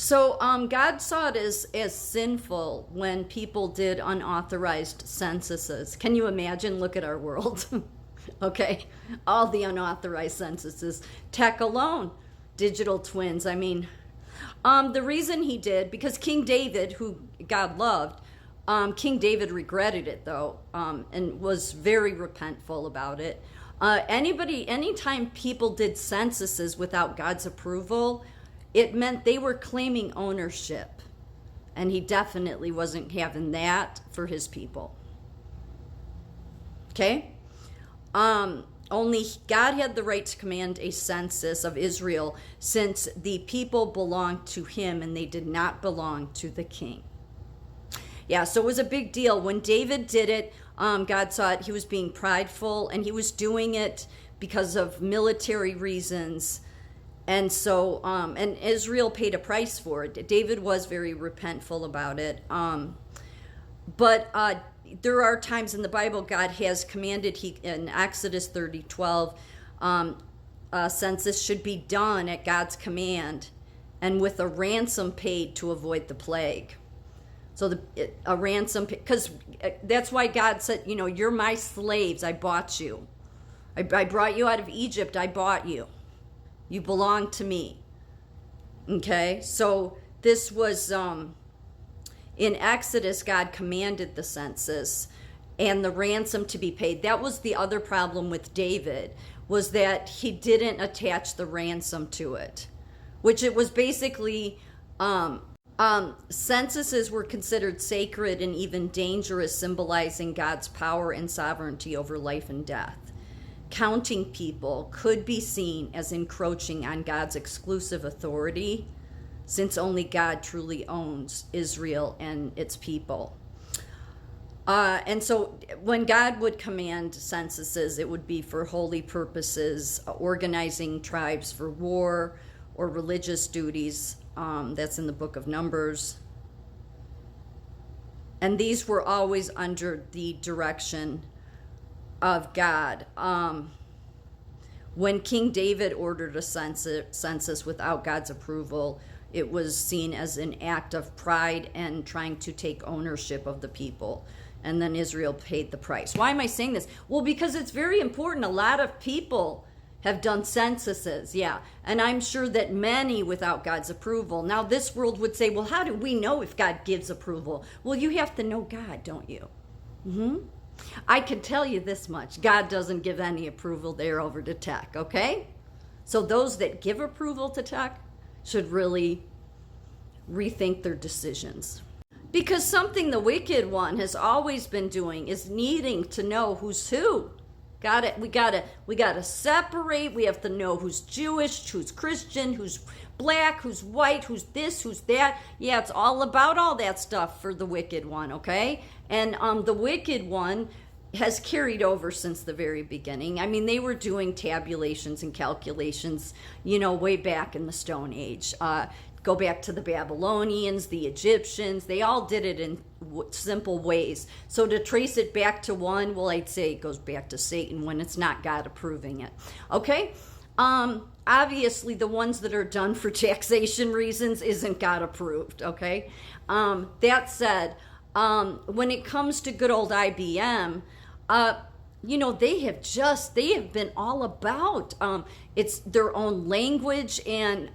So God saw it as sinful when people did unauthorized censuses. Can you imagine? Look at our world. Okay, all the unauthorized censuses, tech alone, digital twins. I mean, the reason he did, because King David, who God loved, King David regretted it though, and was very repentful about it. Anytime people did censuses without God's approval, it meant they were claiming ownership. And he definitely wasn't having that for his people. Okay? Only God had the right to command a census of Israel since the people belonged to him and they did not belong to the king. Yeah, so it was a big deal. When David did it, God saw it. He was being prideful and he was doing it because of military reasons. And so, and Israel paid a price for it. David was very repentful about it. But there are times in the Bible God has commanded, in Exodus 30:12, a census should be done at God's command and with a ransom paid to avoid the plague. So a ransom, because that's why God said, you're my slaves. I bought you. I brought you out of Egypt. I bought you. You belong to me. Okay, so this was in Exodus, God commanded the census and the ransom to be paid. That was the other problem with David, was that he didn't attach the ransom to it, which it was basically, censuses were considered sacred and even dangerous, symbolizing God's power and sovereignty over life and death. Counting people could be seen as encroaching on God's exclusive authority, since only God truly owns Israel and its people. And so when God would command censuses, it would be for holy purposes, organizing tribes for war or religious duties. That's in the book of Numbers. And these were always under the direction of God. When King David ordered a census without God's approval, it was seen as an act of pride and trying to take ownership of the people. And then Israel paid the price. Why am I saying this? Well, because it's very important. A lot of people have done censuses, yeah. And I'm sure that many without God's approval. Now, this world would say, well, how do we know if God gives approval? Well, you have to know God, don't you? I can tell you this much. God doesn't give any approval there over to tech, okay? So those that give approval to tech should really rethink their decisions. Because something the wicked one has always been doing is needing to know who's who. We gotta separate. We have to know who's Jewish, who's Christian, who's black, who's white, who's this, who's that. Yeah, it's all about all that stuff for the wicked one, okay? And the wicked one has carried over since the very beginning. I mean, they were doing tabulations and calculations, way back in the Stone Age. Go back to the Babylonians, the Egyptians. They all did it in simple ways. So to trace it back to one, well, I'd say it goes back to Satan when it's not God approving it. Okay? Obviously, the ones that are done for taxation reasons isn't God approved. Okay? That said, when it comes to good old IBM, they have been all about it's their own language, and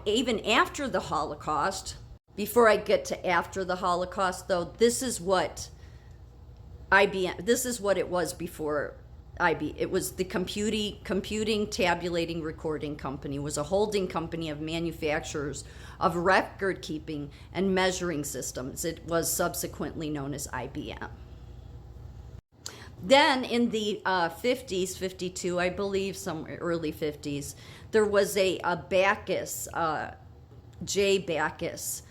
even after the Holocaust. Before I get to after the Holocaust, though, this is what it was before IBM. It was the computing, tabulating, recording company. It was a holding company of manufacturers of record keeping and measuring systems. It was subsequently known as IBM. Then in the 50s, 52, I believe, somewhere early 50s, there was a Backus, J. Backus,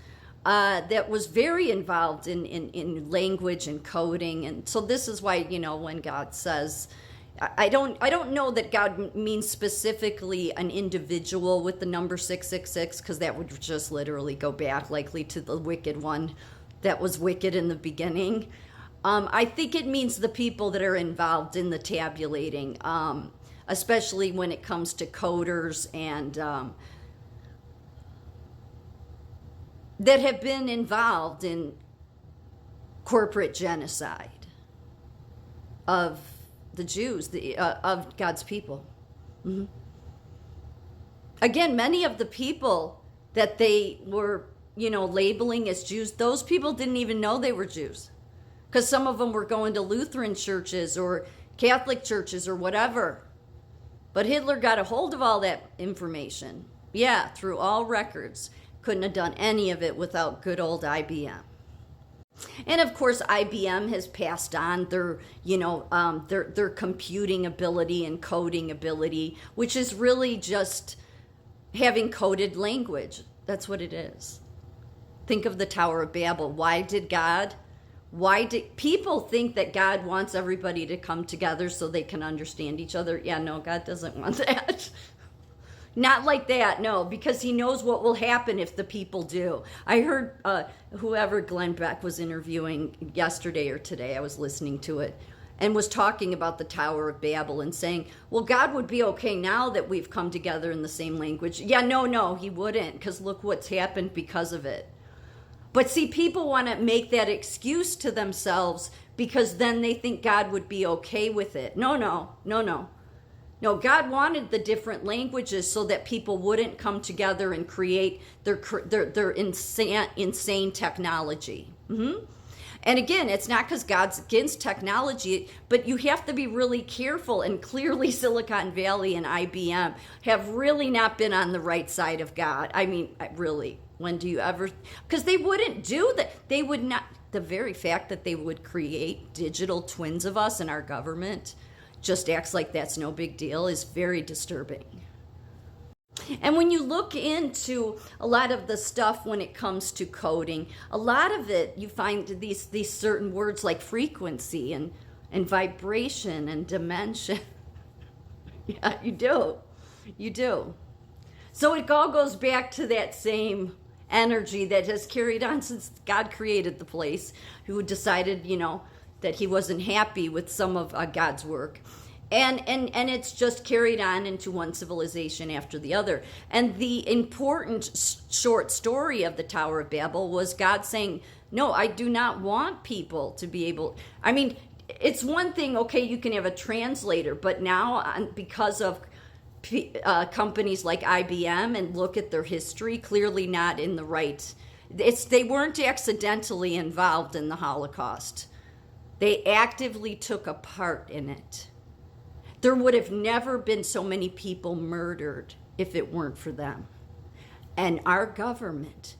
that was very involved in language and coding. And so this is why, when God says, I don't know that God means specifically an individual with the number 666, because that would just literally go back likely to the wicked one that was wicked in the beginning. I think it means the people that are involved in the tabulating, especially when it comes to coders and that have been involved in corporate genocide of the Jews, of God's people. Mm-hmm. Again, many of the people that they were, labeling as Jews, those people didn't even know they were Jews, because some of them were going to Lutheran churches or Catholic churches or whatever. But Hitler got a hold of all that information. Yeah, through all records. Couldn't have done any of it without good old IBM. And of course, IBM has passed on their, their computing ability and coding ability, which is really just having coded language. That's what it is. Think of the Tower of Babel. Why did people think that God wants everybody to come together so they can understand each other? Yeah, no, God doesn't want that. Not like that, no, because he knows what will happen if the people do. I heard whoever Glenn Beck was interviewing yesterday or today, I was listening to it, and was talking about the Tower of Babel and saying, well, God would be okay now that we've come together in the same language. Yeah, no, he wouldn't, because look what's happened because of it. But see, people want to make that excuse to themselves because then they think God would be okay with it. No. No, God wanted the different languages so that people wouldn't come together and create their insane technology. Mm-hmm. And again, it's not because God's against technology, but you have to be really careful. And clearly Silicon Valley and IBM have really not been on the right side of God. I mean, really, when do you ever? Because they wouldn't do that. They would not. The very fact that they would create digital twins of us in our government just acts like that's no big deal is very disturbing. And when you look into a lot of the stuff when it comes to coding, a lot of it you find these certain words like frequency and vibration and dimension. Yeah, you do. So it all goes back to that same energy that has carried on since God created the place, who decided, that he wasn't happy with some of God's work. And it's just carried on into one civilization after the other. And the important short story of the Tower of Babel was God saying, no, I do not want people to be able, I mean, it's one thing, okay, you can have a translator, but now because of companies like IBM and look at their history, clearly not in the right, they weren't accidentally involved in the Holocaust. They actively took a part in it. There would have never been so many people murdered if it weren't for them. And our government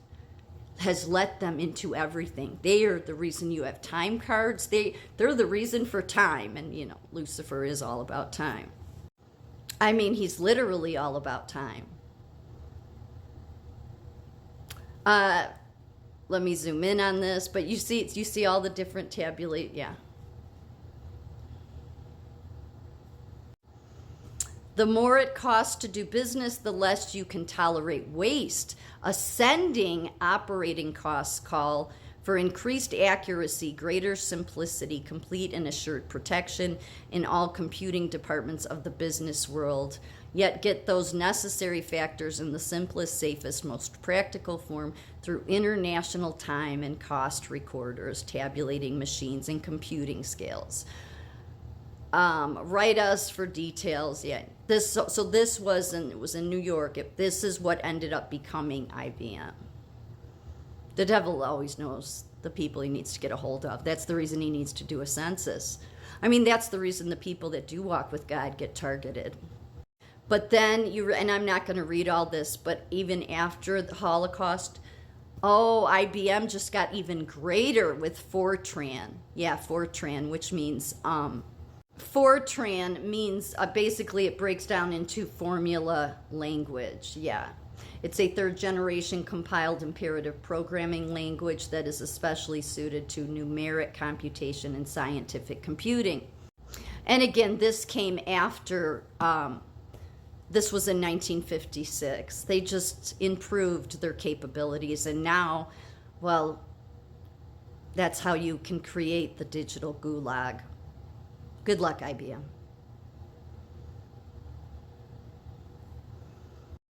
has let them into everything. They are the reason you have time cards. They're the reason for time. And, Lucifer is all about time. I mean, he's literally all about time. Let me zoom in on this, but you see all the different tabulate, yeah. The more it costs to do business, the less you can tolerate waste. Ascending operating costs call for increased accuracy, greater simplicity, complete and assured protection in all computing departments of the business world. Yet get those necessary factors in the simplest, safest, most practical form through international time and cost recorders, tabulating machines, and computing scales. Write us for details. Yeah, this was in New York. This is what ended up becoming IBM. The devil always knows the people he needs to get a hold of. That's the reason he needs to do a census. I mean, that's the reason the people that do walk with God get targeted. But then and I'm not going to read all this, but even after the Holocaust, IBM just got even greater with Fortran. Yeah, Fortran, which means Fortran means basically it breaks down into formula language. Yeah. It's a third generation compiled imperative programming language that is especially suited to numeric computation and scientific computing. And again, this came after, this was in 1956. They just improved their capabilities, and now, well, that's how you can create the digital gulag. Good luck, IBM.